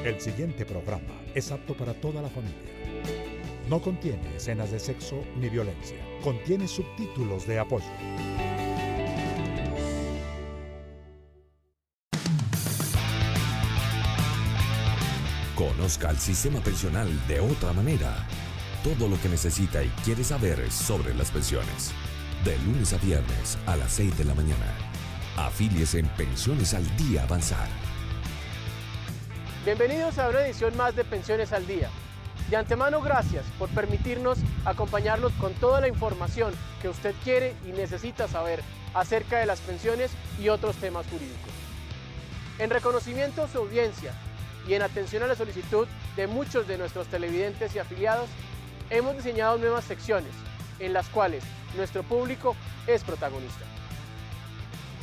El siguiente programa es apto para toda la familia. No contiene escenas de sexo ni violencia. Contiene subtítulos de apoyo. Conozca el sistema pensional de otra manera. Todo lo que necesita y quiere saber sobre las pensiones. De lunes a viernes a las 6 de la mañana. Afíliese en Pensiones al Día Avanzar. Bienvenidos a una edición más de Pensiones al Día. De antemano, gracias por permitirnos acompañarlos con toda la información que usted quiere y necesita saber acerca de las pensiones y otros temas jurídicos. En reconocimiento a su audiencia y en atención a la solicitud de muchos de nuestros televidentes y afiliados, hemos diseñado nuevas secciones en las cuales nuestro público es protagonista.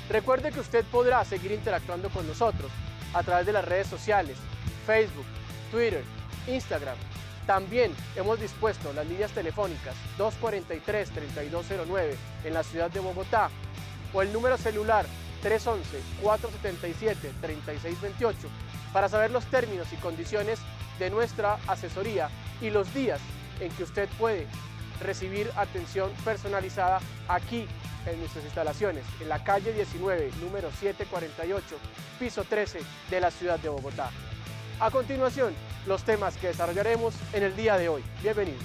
Recuerde que usted podrá seguir interactuando con nosotros a través de las redes sociales, Facebook, Twitter, Instagram. También hemos dispuesto las líneas telefónicas 243-3209 en la ciudad de Bogotá o el número celular 311-477-3628 para saber los términos y condiciones de nuestra asesoría y los días en que usted puede recibir atención personalizada aquí en nuestras instalaciones, en la calle 19, número 748, piso 13 de la ciudad de Bogotá. A continuación, los temas que desarrollaremos en el día de hoy. Bienvenidos.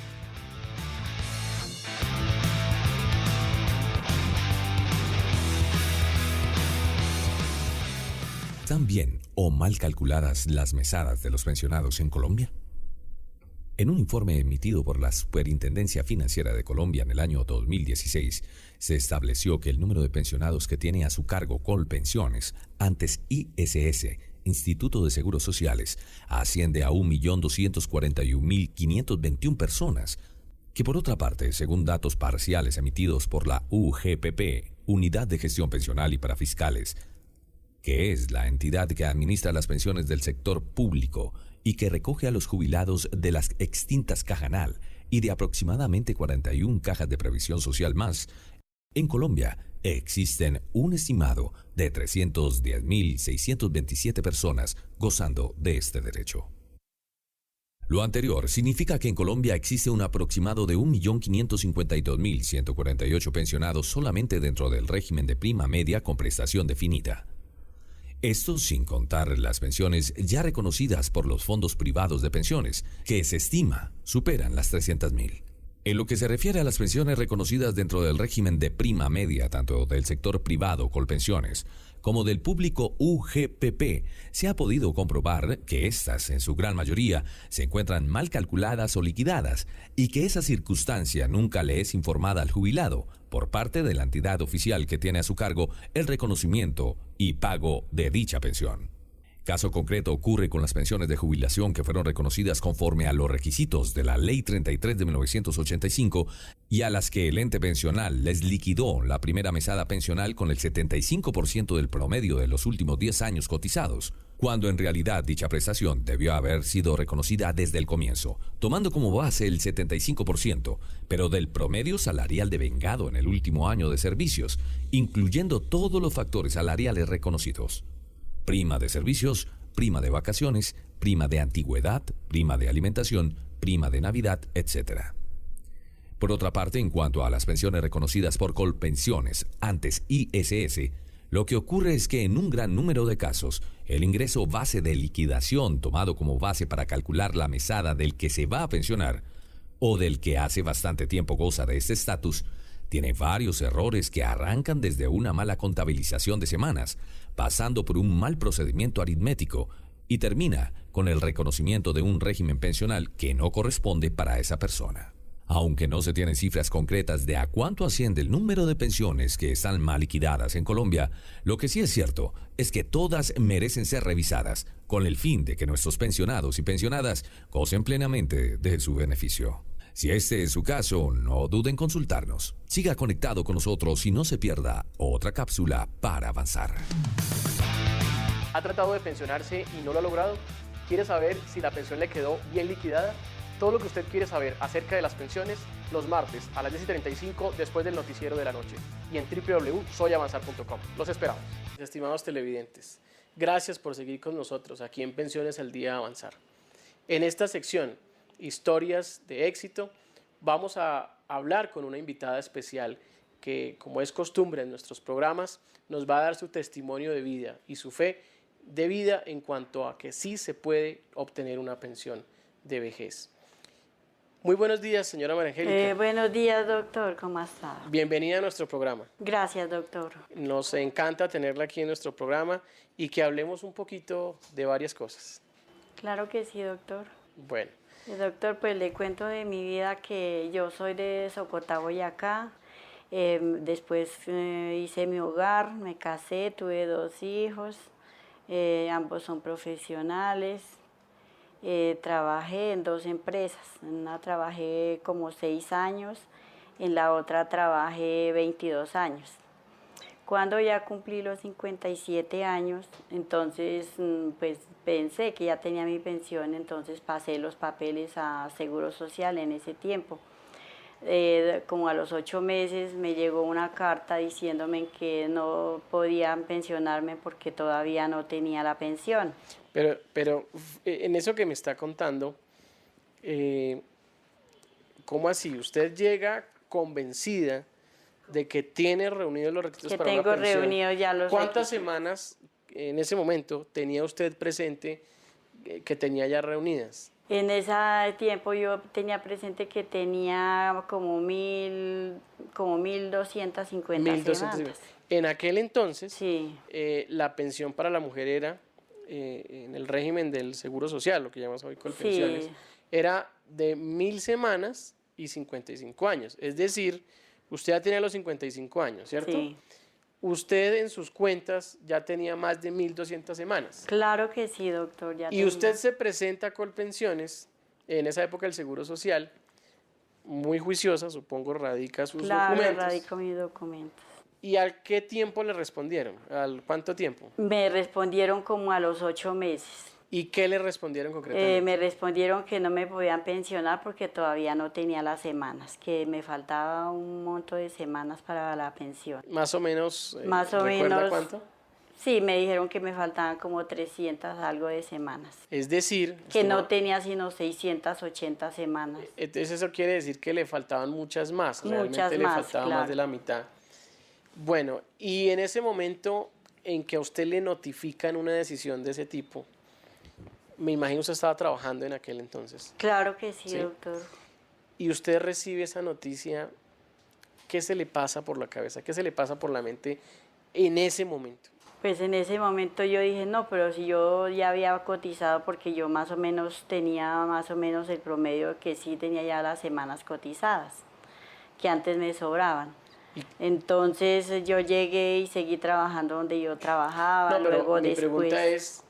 ¿Están bien o mal calculadas las mesadas de los pensionados en Colombia? En un informe emitido por la Superintendencia Financiera de Colombia en el año 2016, se estableció que el número de pensionados que tiene a su cargo Colpensiones, antes ISS, Instituto de Seguros Sociales, asciende a 1.241.521 personas, que por otra parte, según datos parciales emitidos por la UGPP, Unidad de Gestión Pensional y Parafiscales, que es la entidad que administra las pensiones del sector público y que recoge a los jubilados de las extintas Cajanal y de aproximadamente 41 cajas de previsión social más, en Colombia existen un estimado de 310.627 personas gozando de este derecho. Lo anterior significa que en Colombia existe un aproximado de 1.552.148 pensionados solamente dentro del régimen de prima media con prestación definida. Esto sin contar las pensiones ya reconocidas por los fondos privados de pensiones, que se estima superan las 300.000. En lo que se refiere a las pensiones reconocidas dentro del régimen de prima media, tanto del sector privado Colpensiones como del público UGPP, se ha podido comprobar que estas, en su gran mayoría, se encuentran mal calculadas o liquidadas y que esa circunstancia nunca le es informada al jubilado por parte de la entidad oficial que tiene a su cargo el reconocimiento y pago de dicha pensión. Caso concreto ocurre con las pensiones de jubilación que fueron reconocidas conforme a los requisitos de la Ley 33 de 1985 y a las que el ente pensional les liquidó la primera mesada pensional con el 75% del promedio de los últimos 10 años cotizados, cuando en realidad dicha prestación debió haber sido reconocida desde el comienzo, tomando como base el 75%, pero del promedio salarial devengado en el último año de servicios, incluyendo todos los factores salariales reconocidos. Prima de servicios, prima de vacaciones, prima de antigüedad, prima de alimentación, prima de Navidad, etc. Por otra parte, en cuanto a las pensiones reconocidas por Colpensiones, antes ISS, lo que ocurre es que en un gran número de casos, el ingreso base de liquidación tomado como base para calcular la mesada del que se va a pensionar, o del que hace bastante tiempo goza de este estatus, tiene varios errores que arrancan desde una mala contabilización de semanas, pasando por un mal procedimiento aritmético y termina con el reconocimiento de un régimen pensional que no corresponde para esa persona. Aunque no se tienen cifras concretas de a cuánto asciende el número de pensiones que están mal liquidadas en Colombia, lo que sí es cierto es que todas merecen ser revisadas con el fin de que nuestros pensionados y pensionadas gocen plenamente de su beneficio. Si este es su caso, no duden en consultarnos. Siga conectado con nosotros y no se pierda otra cápsula para avanzar. ¿Ha tratado de pensionarse y no lo ha logrado? ¿Quiere saber si la pensión le quedó bien liquidada? Todo lo que usted quiere saber acerca de las pensiones los martes a las 10:35 después del noticiero de la noche y en www.soyavanzar.com. Los esperamos. Estimados televidentes, Gracias por seguir con nosotros aquí en Pensiones al Día Avanzar. En esta sección, Historias de Éxito, vamos a hablar con una invitada especial que, como es costumbre en nuestros programas, nos va a dar su testimonio de vida y su fe de vida en cuanto a que sí se puede obtener una pensión de vejez. Muy buenos días, señora María Angélica. Buenos días, doctor. ¿Cómo está? Bienvenida a nuestro programa. Gracias, doctor. Nos encanta tenerla aquí en nuestro programa y que hablemos un poquito de varias cosas. Claro que sí, doctor. Bueno. Doctor, pues le cuento de mi vida que yo soy de Socotá, Boyacá. Después hice mi hogar, me casé, tuve 2 hijos. Ambos son profesionales. Trabajé en 2 empresas. En una trabajé como 6 años, en la otra trabajé 22 años. Cuando ya cumplí los 57 años, entonces pues pensé que ya tenía mi pensión, entonces pasé los papeles a Seguro Social en ese tiempo. Como a los 8 meses me llegó una carta diciéndome que no podían pensionarme porque todavía no tenía la pensión. Pero en eso que me está contando, ¿cómo así? ¿Usted llega convencida de que tiene reunidos los requisitos para una pensión? Que tengo reunidos ya los ¿Cuántas requisitos? semanas en ese momento tenía usted presente que tenía ya reunidas? En ese tiempo yo tenía presente que tenía como 1.250 semanas. En aquel entonces, Sí. La pensión para la mujer era, en el régimen del Seguro Social, lo que llamamos hoy Colpensiones, era de 1.000 semanas y 55 años. Es decir, usted ya tenía los 55 años, ¿cierto? Sí. Usted en sus cuentas ya tenía más de 1.200 semanas. Claro que sí, doctor. Y usted se presenta a Colpensiones, en esa época del Seguro Social, muy juiciosa, supongo, radica sus documentos. Claro, radico mis documentos. ¿Y al qué tiempo le respondieron? ¿Al cuánto tiempo? Me respondieron como a los 8 meses. ¿Y qué le respondieron concretamente? Me respondieron que no me podían pensionar porque todavía no tenía las semanas, que me faltaba un monto de semanas para la pensión. Más o menos, Más o ¿recuerda menos, cuánto? Sí, me dijeron que me faltaban como 300 algo de semanas. Es decir... Que no tenía sino 680 semanas. Entonces eso quiere decir que le faltaban muchas más. Realmente Muchas le más, faltaba claro. más de la mitad. Bueno, y en ese momento en que a usted le notifican una decisión de ese tipo, me imagino usted estaba trabajando en aquel entonces. Claro que sí, Sí. doctor. Y usted recibe esa noticia, ¿qué se le pasa por la cabeza? ¿Qué se le pasa por la mente en ese momento? Pues en ese momento yo dije, no, pero si yo ya había cotizado porque yo más o menos tenía más o menos el promedio que sí tenía ya las semanas cotizadas, que antes me sobraban. Entonces yo llegué y seguí trabajando donde yo trabajaba, No, pero luego mi después... pregunta es,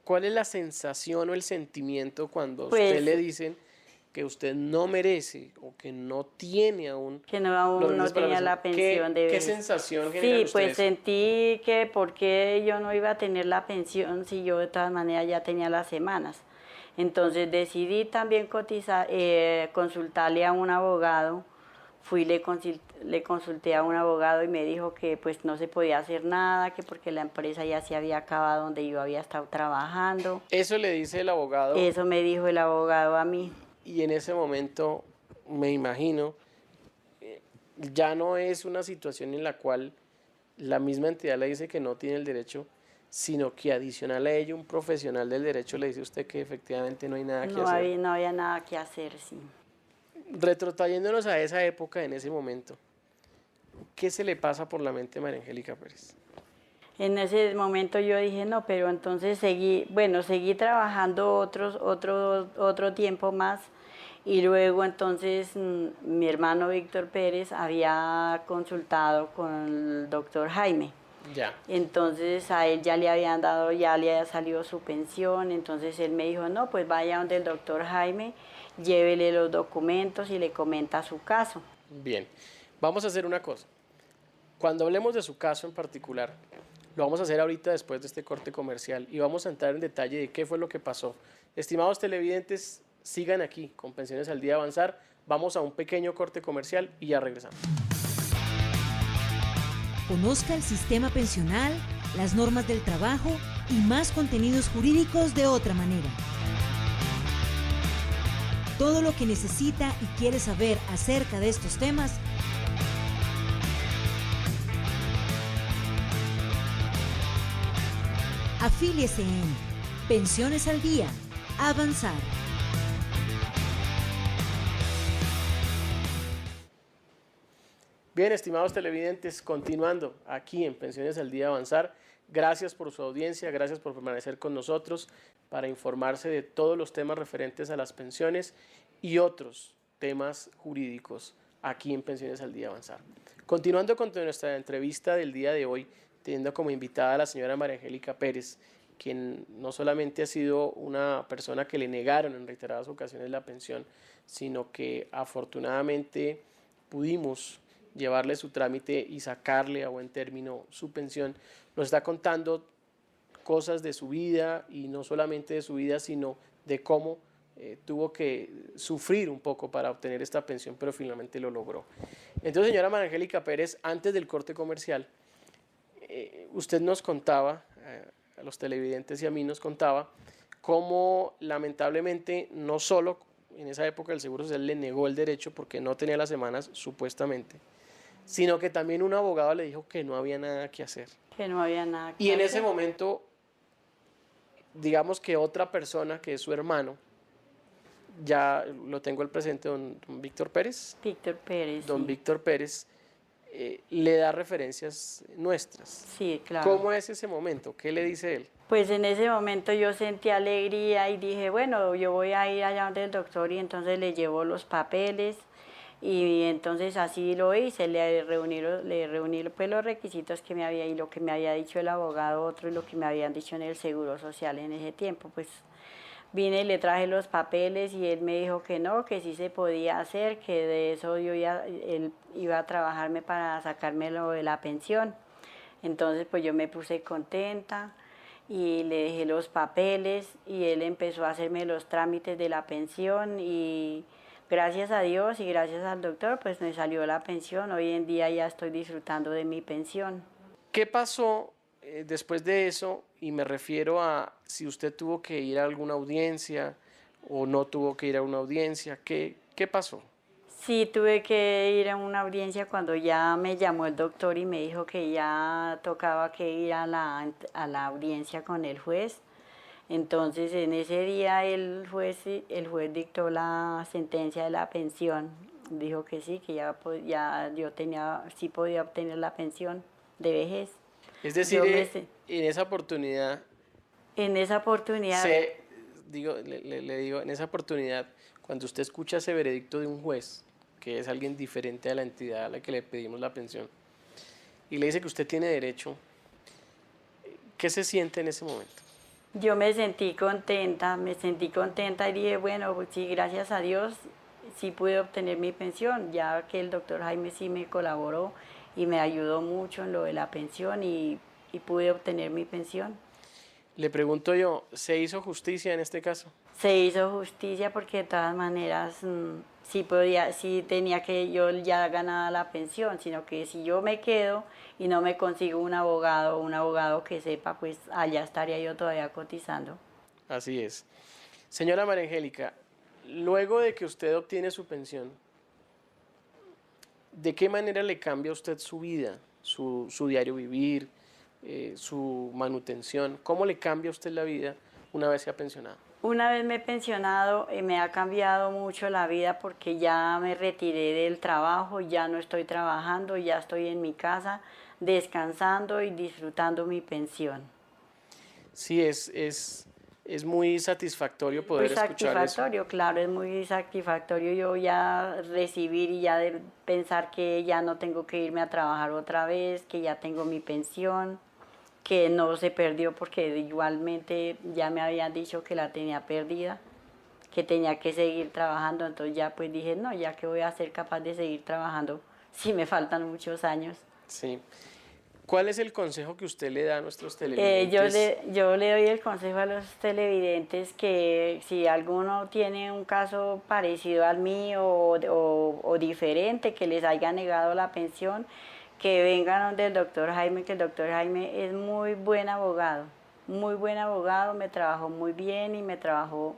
¿cuál es la sensación o el sentimiento cuando a Pues, usted le dicen que usted no merece o que no tiene aún que no, aún los no recursos para tenía la pensión de ¿Qué vejez. sensación genera en Sí, pues ustedes? sentí que por qué yo no iba a tener la pensión si yo de todas maneras ya tenía las semanas. Entonces decidí también cotizar, consultarle a un abogado. Fui, le consulté a un abogado y me dijo que pues no se podía hacer nada, que porque la empresa ya se había acabado donde yo había estado trabajando. Eso le dice el abogado. Eso me dijo el abogado a mí. Y en ese momento, me imagino, ya no es una situación en la cual la misma entidad le dice que no tiene el derecho, sino que adicional a ello un profesional del derecho le dice a usted que efectivamente no hay nada que hacer. No había nada que hacer, sí. Retrotrayéndonos a esa época, en ese momento, ¿qué se le pasa por la mente a María Angélica Pérez? En ese momento yo dije, no, pero entonces seguí trabajando otro tiempo más y luego entonces mi hermano Víctor Pérez había consultado con el doctor Jaime. Ya. Entonces a él ya le habían dado, ya le había salido su pensión, entonces él me dijo, no, pues vaya donde el doctor Jaime, llévele los documentos y le comenta su caso. Bien, vamos a hacer una cosa. Cuando hablemos de su caso en particular, lo vamos a hacer ahorita después de este corte comercial y vamos a entrar en detalle de qué fue lo que pasó. Estimados televidentes, sigan aquí con Pensiones al Día Avanzar. Vamos a un pequeño corte comercial y ya regresamos. Conozca el sistema pensional, las normas del trabajo y más contenidos jurídicos de otra manera. Todo lo que necesita y quiere saber acerca de estos temas, afíliese en Pensiones al Día, Avanzar. Bien, estimados televidentes, continuando aquí en Pensiones al Día Avanzar, gracias por su audiencia, gracias por permanecer con nosotros para informarse de todos los temas referentes a las pensiones y otros temas jurídicos aquí en Pensiones al Día Avanzar. Continuando con nuestra entrevista del día de hoy, teniendo como invitada a la señora María Angélica Pérez, quien no solamente ha sido una persona que le negaron en reiteradas ocasiones la pensión, sino que afortunadamente pudimos llevarle su trámite y sacarle a buen término su pensión. Nos está contando cosas de su vida, y no solamente de su vida, sino de cómo tuvo que sufrir un poco para obtener esta pensión, pero finalmente lo logró. Entonces, señora María Angélica Pérez, antes del corte comercial, usted nos contaba, a los televidentes y a mí nos contaba, cómo lamentablemente no solo en esa época el Seguro Social le negó el derecho porque no tenía las semanas, supuestamente, sino que también un abogado le dijo que no había nada que hacer. Que no había nada que Y en hacer. ese momento, digamos que otra persona, que es su hermano, ya lo tengo el presente, don Víctor Pérez. Víctor Pérez. Don sí. Víctor Pérez le da referencias nuestras. Sí, claro. ¿Cómo es ese momento? ¿Qué le dice él? Pues en ese momento yo sentí alegría y dije, bueno, yo voy a ir allá donde el doctor, y entonces le llevo los papeles, y entonces así lo hice, le reuní pues los requisitos que me había, y lo que me había dicho el abogado otro, y lo que me habían dicho en el Seguro Social en ese tiempo. Pues vine y le traje los papeles, y él me dijo que no, que sí se podía hacer, que de eso él iba a trabajarme para sacármelo de la pensión. Entonces pues yo me puse contenta y le dejé los papeles, y él empezó a hacerme los trámites de la pensión, y gracias a Dios y gracias al doctor pues me salió la pensión. Hoy en día ya estoy disfrutando de mi pensión. ¿Qué pasó después de eso? Y me refiero a si usted tuvo que ir a alguna audiencia o no tuvo que ir a una audiencia. ¿Qué pasó? Sí, tuve que ir a una audiencia cuando ya me llamó el doctor y me dijo que ya tocaba que ir a la audiencia con el juez. Entonces en ese día el juez dictó la sentencia de la pensión. Dijo que sí, que ya yo sí podía obtener la pensión de vejez. Es decir, en esa oportunidad... En esa oportunidad... le digo, en esa oportunidad, cuando usted escucha ese veredicto de un juez, que es alguien diferente a la entidad a la que le pedimos la pensión, y le dice que usted tiene derecho, ¿qué se siente en ese momento? Yo me sentí contenta y dije, bueno, pues sí, gracias a Dios, sí pude obtener mi pensión, ya que el doctor Jaime sí me colaboró y me ayudó mucho en lo de la pensión, y pude obtener mi pensión. Le pregunto yo, ¿se hizo justicia en este caso? Se hizo justicia porque de todas maneras sí tenía que yo ya ganar la pensión, sino que si yo me quedo y no me consigo un abogado que sepa, pues allá estaría yo todavía cotizando. Así es. Señora María Angélica, luego de que usted obtiene su pensión, ¿de qué manera le cambia a usted su vida, su diario vivir, su manutención? ¿Cómo le cambia a usted la vida una vez se ha pensionado? Una vez me he pensionado, me ha cambiado mucho la vida porque ya me retiré del trabajo, ya no estoy trabajando, ya estoy en mi casa descansando y disfrutando mi pensión. Sí, es muy satisfactorio poder escuchar eso. Muy satisfactorio, claro, es muy satisfactorio yo ya recibir y ya de pensar que ya no tengo que irme a trabajar otra vez, que ya tengo mi pensión, que no se perdió porque igualmente ya me habían dicho que la tenía perdida, que tenía que seguir trabajando. Entonces ya pues dije, no, ya que voy a ser capaz de seguir trabajando si me faltan muchos años. Sí. ¿Cuál es el consejo que usted le da a nuestros televidentes? Yo le doy el consejo a los televidentes que si alguno tiene un caso parecido al mío o diferente, que les haya negado la pensión, que vengan donde el doctor Jaime, que el doctor Jaime es muy buen abogado, muy buen abogado, me trabajó muy bien y me trabajó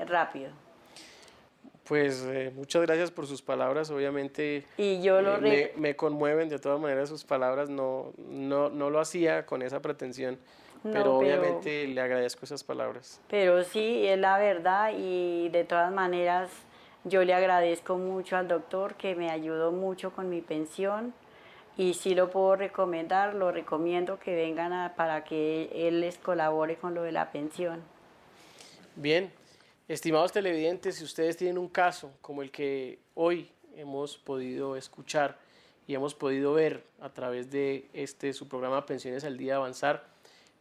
rápido. Pues muchas gracias por sus palabras, obviamente Y yo me conmueven de todas maneras sus palabras, no lo hacía con esa pretensión, pero obviamente le agradezco esas palabras. Pero sí, es la verdad y de todas maneras yo le agradezco mucho al doctor que me ayudó mucho con mi pensión y sí lo puedo recomendar, lo recomiendo que vengan para que él les colabore con lo de la pensión. Bien. Estimados televidentes, si ustedes tienen un caso como el que hoy hemos podido escuchar y hemos podido ver a través de su programa Pensiones al Día Avanzar,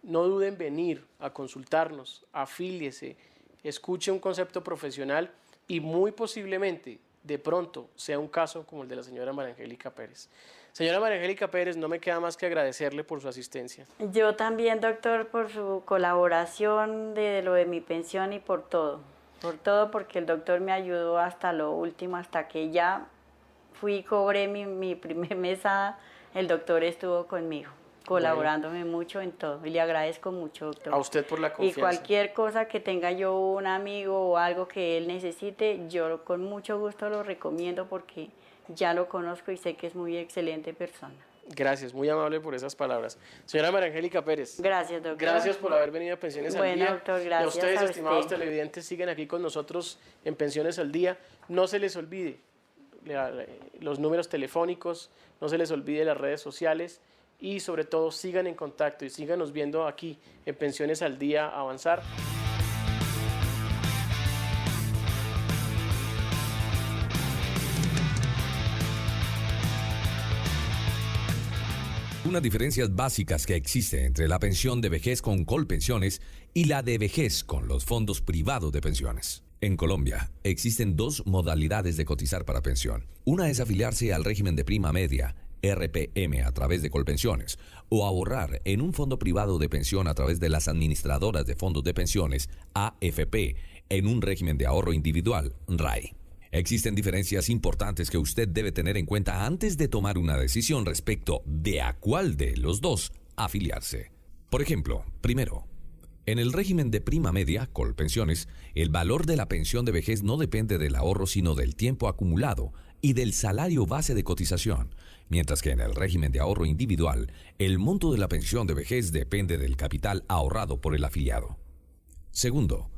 no duden en venir a consultarnos, afíliese, escuche un concepto profesional y muy posiblemente, de pronto, sea un caso como el de la señora María Angélica Pérez. Señora María Angélica Pérez, no me queda más que agradecerle por su asistencia. Yo también, doctor, por su colaboración de lo de mi pensión y por todo, porque el doctor me ayudó hasta lo último, hasta que ya fui y cobré mi primer mesada, el doctor estuvo conmigo, colaborándome mucho en todo, y le agradezco mucho, doctor. A usted por la confianza. Y cualquier cosa que tenga yo, un amigo o algo que él necesite, yo con mucho gusto lo recomiendo porque ya lo conozco y sé que es muy excelente persona. Gracias, muy amable por esas palabras. Señora María Angélica Pérez. Gracias, doctor. Gracias por haber venido a Pensiones al Día. Bueno, doctor, gracias. Y a ustedes, a estimados usted. televidentes, siguen aquí con nosotros en Pensiones al Día. No se les olvide los números telefónicos, no se les olvide las redes sociales y sobre todo sigan en contacto y síganos viendo aquí en Pensiones al Día Avanzar. Unas diferencias básicas que existen entre la pensión de vejez con Colpensiones y la de vejez con los fondos privados de pensiones. En Colombia existen dos modalidades de cotizar para pensión. Una es afiliarse al régimen de prima media, RPM, a través de Colpensiones, o ahorrar en un fondo privado de pensión a través de las administradoras de fondos de pensiones, AFP, en un régimen de ahorro individual, RAI. Existen diferencias importantes que usted debe tener en cuenta antes de tomar una decisión respecto de a cuál de los dos afiliarse. Por ejemplo, primero, en el régimen de prima media, Colpensiones, el valor de la pensión de vejez no depende del ahorro sino del tiempo acumulado y del salario base de cotización, mientras que en el régimen de ahorro individual, el monto de la pensión de vejez depende del capital ahorrado por el afiliado. Segundo,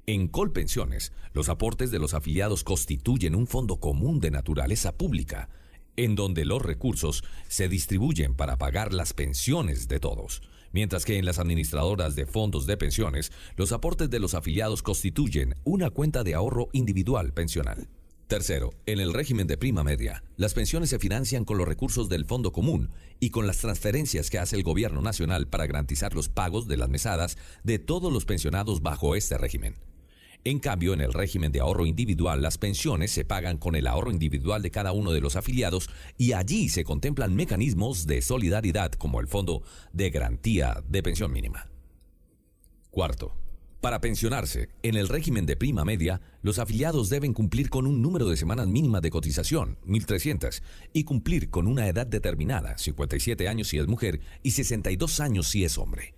en Colpensiones, los aportes de los afiliados constituyen un fondo común de naturaleza pública, en donde los recursos se distribuyen para pagar las pensiones de todos, mientras que en las administradoras de fondos de pensiones, los aportes de los afiliados constituyen una cuenta de ahorro individual pensional. Tercero, en el régimen de prima media, las pensiones se financian con los recursos del fondo común y con las transferencias que hace el gobierno nacional para garantizar los pagos de las mesadas de todos los pensionados bajo este régimen. En cambio, en el régimen de ahorro individual, las pensiones se pagan con el ahorro individual de cada uno de los afiliados y allí se contemplan mecanismos de solidaridad como el Fondo de Garantía de Pensión Mínima. Cuarto, para pensionarse, en el régimen de prima media, los afiliados deben cumplir con un número de semanas mínimas de cotización, 1.300, y cumplir con una edad determinada, 57 años si es mujer y 62 años si es hombre.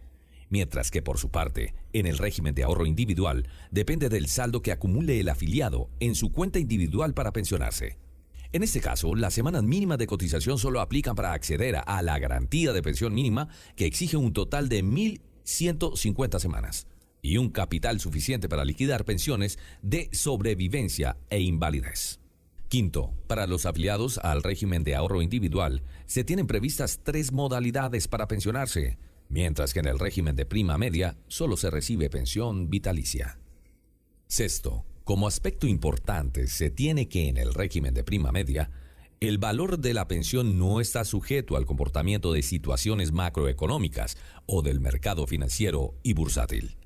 Mientras que, por su parte, en el régimen de ahorro individual, depende del saldo que acumule el afiliado en su cuenta individual para pensionarse. En este caso, las semanas mínimas de cotización solo aplican para acceder a la garantía de pensión mínima, que exige un total de 1.150 semanas, y un capital suficiente para liquidar pensiones de sobrevivencia e invalidez. Quinto, para los afiliados al régimen de ahorro individual, se tienen previstas 3 modalidades para pensionarse, mientras que en el régimen de prima media solo se recibe pensión vitalicia. Sexto, como aspecto importante, se tiene que en el régimen de prima media, el valor de la pensión no está sujeto al comportamiento de situaciones macroeconómicas o del mercado financiero y bursátil.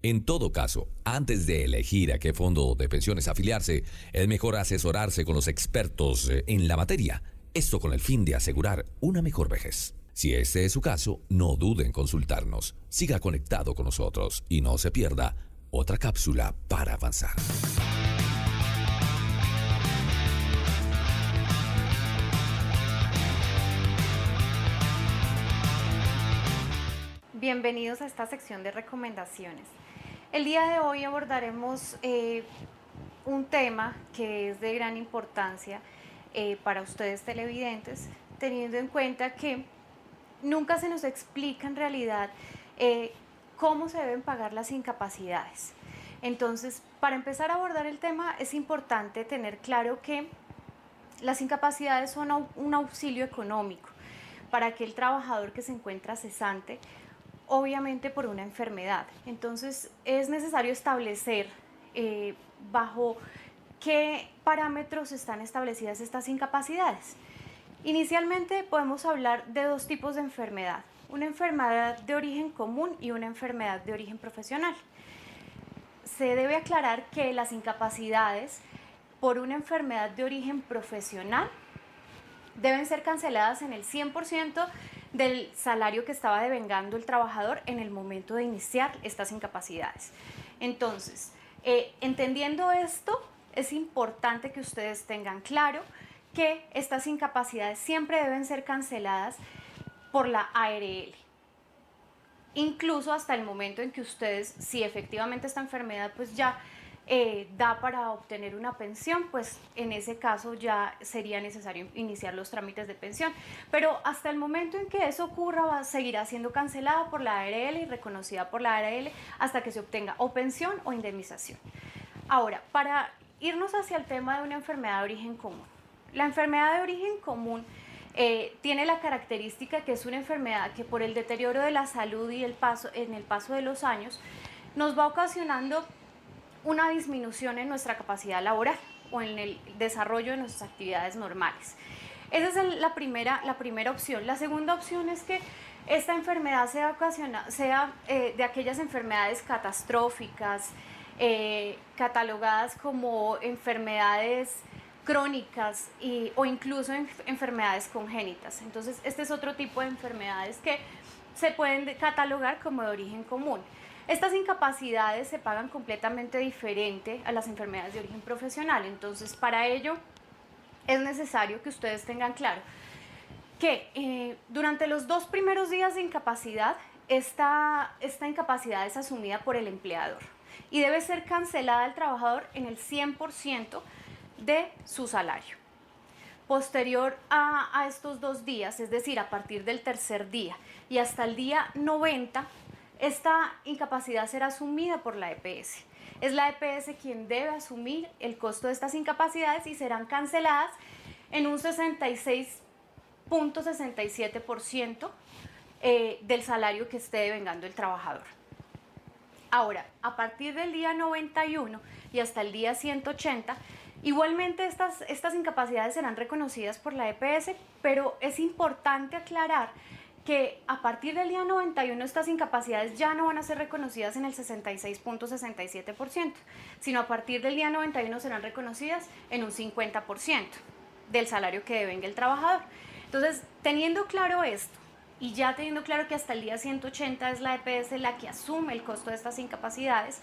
En todo caso, antes de elegir a qué fondo de pensiones afiliarse, es mejor asesorarse con los expertos en la materia, esto con el fin de asegurar una mejor vejez. Si este es su caso, no dude en consultarnos. Siga conectado con nosotros y no se pierda otra cápsula para avanzar. bienvenidos a esta sección de recomendaciones. El día de hoy abordaremos un tema que es de gran importancia para ustedes televidentes, teniendo en cuenta que nunca se nos explica en realidad cómo se deben pagar las incapacidades. Entonces, para empezar a abordar el tema es importante tener claro que las incapacidades son un auxilio económico para aquel trabajador que se encuentra cesante, obviamente por una enfermedad. Entonces es necesario establecer bajo qué parámetros están establecidas estas incapacidades. Inicialmente podemos hablar de dos tipos de enfermedad, una enfermedad de origen común y una enfermedad de origen profesional. Se debe aclarar que las incapacidades por una enfermedad de origen profesional deben ser canceladas en el 100% del salario que estaba devengando el trabajador en el momento de iniciar estas incapacidades. Entonces, entendiendo esto, es importante que ustedes tengan claro que estas incapacidades siempre deben ser canceladas por la ARL. Incluso hasta el momento en que ustedes, si efectivamente esta enfermedad pues ya da para obtener una pensión, pues en ese caso ya sería necesario iniciar los trámites de pensión. Pero hasta el momento en que eso ocurra, seguirá siendo cancelada por la ARL y reconocida por la ARL hasta que se obtenga o pensión o indemnización. Ahora, para irnos hacia el tema de una enfermedad de origen común. La enfermedad de origen común tiene la característica que es una enfermedad que por el deterioro de la salud y en el paso de los años nos va ocasionando una disminución en nuestra capacidad laboral o en el desarrollo de nuestras actividades normales. Esa es la primera opción. La segunda opción es que esta enfermedad sea de aquellas enfermedades catastróficas, catalogadas como enfermedades crónicas o incluso enfermedades congénitas. Entonces, este es otro tipo de enfermedades que se pueden catalogar como de origen común. Estas incapacidades se pagan completamente diferente a las enfermedades de origen profesional. Entonces, para ello es necesario que ustedes tengan claro que durante los 2 primeros días de incapacidad, esta incapacidad es asumida por el empleador y debe ser cancelada al trabajador en el 100% de su salario. Posterior a estos 2 días, es decir, a partir del tercer día y hasta el día 90, esta incapacidad será asumida por la EPS. Es la EPS quien debe asumir el costo de estas incapacidades y serán canceladas en un 66.67% del salario que esté devengando el trabajador. Ahora, a partir del día 91 y hasta el día 180, igualmente estas incapacidades serán reconocidas por la EPS, pero es importante aclarar que a partir del día 91 estas incapacidades ya no van a ser reconocidas en el 66.67%, sino a partir del día 91 serán reconocidas en un 50% del salario que devenga el trabajador. Entonces, teniendo claro esto y ya teniendo claro que hasta el día 180 es la EPS la que asume el costo de estas incapacidades,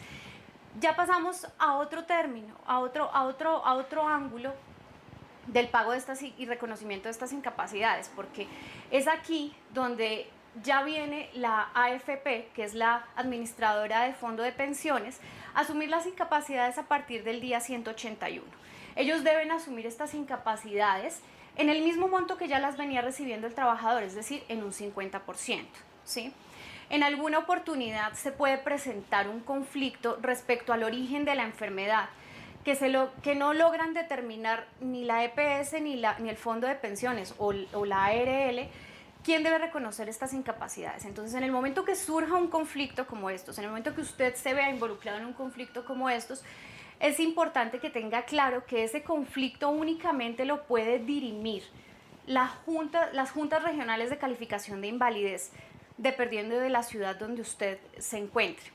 ya pasamos a otro término, a otro ángulo del pago de estas y reconocimiento de estas incapacidades, porque es aquí donde ya viene la AFP, que es la administradora de fondo de pensiones, a asumir las incapacidades a partir del día 181. Ellos deben asumir estas incapacidades en el mismo monto que ya las venía recibiendo el trabajador, es decir, en un 50%, ¿sí? En alguna oportunidad se puede presentar un conflicto respecto al origen de la enfermedad, que no logran determinar ni la EPS ni el fondo de pensiones o la ARL quién debe reconocer estas incapacidades. Entonces, en el momento que surja un conflicto como estos, en el momento que usted se vea involucrado en un conflicto como estos, es importante que tenga claro que ese conflicto únicamente lo puede dirimir las juntas regionales de calificación de invalidez, dependiendo de la ciudad donde usted se encuentre.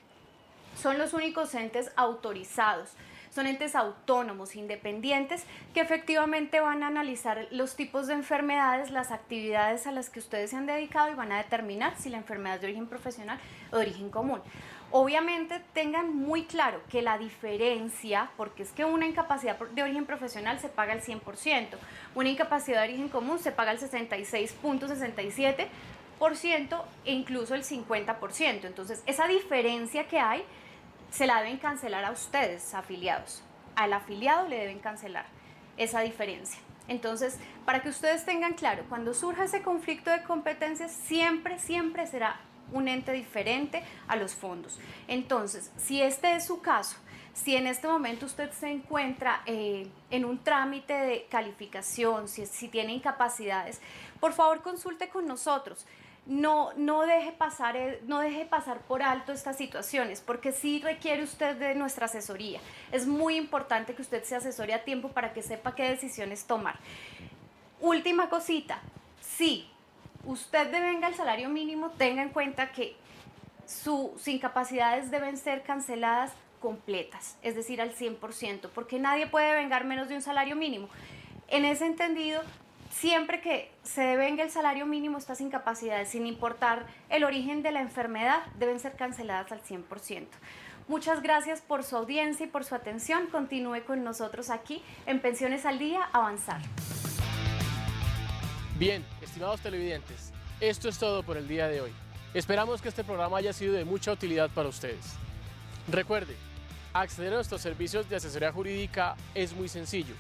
Son los únicos entes autorizados. Son entes autónomos, independientes, que efectivamente van a analizar los tipos de enfermedades, las actividades a las que ustedes se han dedicado y van a determinar si la enfermedad es de origen profesional o de origen común. Obviamente tengan muy claro que la diferencia, porque es que una incapacidad de origen profesional se paga el 100%, una incapacidad de origen común se paga el 66.67%, e incluso el 50%. Entonces, esa diferencia que hay se la deben cancelar a ustedes, afiliados. Al afiliado le deben cancelar esa diferencia. Entonces, para que ustedes tengan claro, cuando surja ese conflicto de competencias, siempre será un ente diferente a los fondos. Entonces, si este es su caso, si en este momento usted se encuentra en un trámite de calificación, si tiene incapacidades, por favor consulte con nosotros. No deje pasar por alto estas situaciones, porque sí requiere usted de nuestra asesoría. Es muy importante que usted se asesore a tiempo para que sepa qué decisiones tomar. Última cosita, sí, usted devenga el salario mínimo, tenga en cuenta que sus incapacidades deben ser canceladas completas, es decir, al 100%, porque nadie puede devengar menos de un salario mínimo. En ese entendido, siempre que se devenga el salario mínimo, estas incapacidades, sin importar el origen de la enfermedad, deben ser canceladas al 100%. Muchas gracias por su audiencia y por su atención. Continúe con nosotros aquí en Pensiones al Día, Avanzar. Bien, estimados televidentes, esto es todo por el día de hoy. Esperamos que este programa haya sido de mucha utilidad para ustedes. Recuerde, acceder a nuestros servicios de asesoría jurídica es muy sencillo.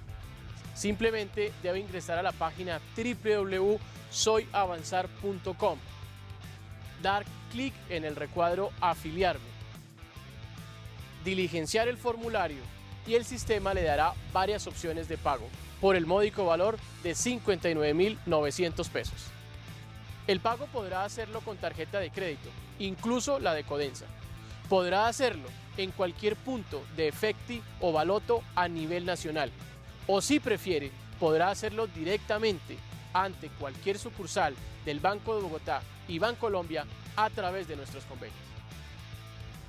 Simplemente debe ingresar a la página www.soyavanzar.com, dar clic en el recuadro Afiliarme, diligenciar el formulario y el sistema le dará varias opciones de pago por el módico valor de 59.900 pesos. El pago podrá hacerlo con tarjeta de crédito, incluso la de Codensa. Podrá hacerlo en cualquier punto de Efecti o Baloto a nivel nacional. O si prefiere, podrá hacerlo directamente ante cualquier sucursal del Banco de Bogotá y Bancolombia a través de nuestros convenios.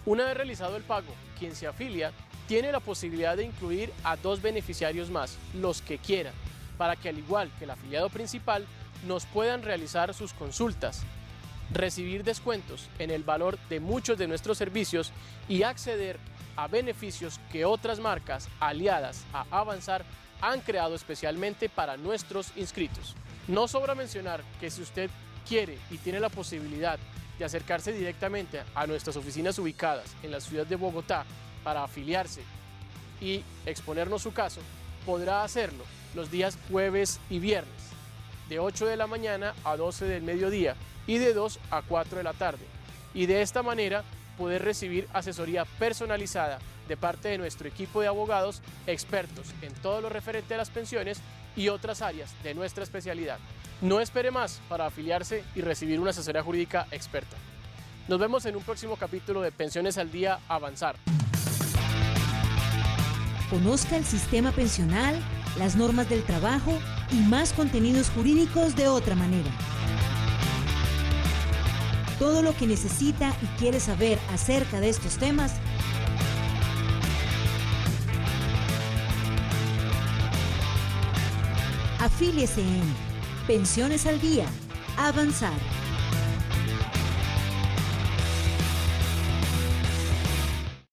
Una vez realizado el pago, quien se afilia tiene la posibilidad de incluir a 2 beneficiarios más, los que quieran, para que al igual que el afiliado principal, nos puedan realizar sus consultas, recibir descuentos en el valor de muchos de nuestros servicios y acceder a beneficios que otras marcas aliadas a Avanzar han creado especialmente para nuestros inscritos. No sobra mencionar que si usted quiere y tiene la posibilidad de acercarse directamente a nuestras oficinas ubicadas en la ciudad de Bogotá para afiliarse y exponernos su caso, podrá hacerlo los días jueves y viernes, de 8 de la mañana a 12 del mediodía y de 2 a 4 de la tarde. Y de esta manera poder recibir asesoría personalizada de parte de nuestro equipo de abogados expertos en todo lo referente a las pensiones y otras áreas de nuestra especialidad. No espere más para afiliarse y recibir una asesoría jurídica experta. Nos vemos en un próximo capítulo de Pensiones al Día, Avanzar. Conozca el sistema pensional, las normas del trabajo y más contenidos jurídicos de otra manera. Todo lo que necesita y quiere saber acerca de estos temas, afíliese en Pensiones al Día, Avanzar.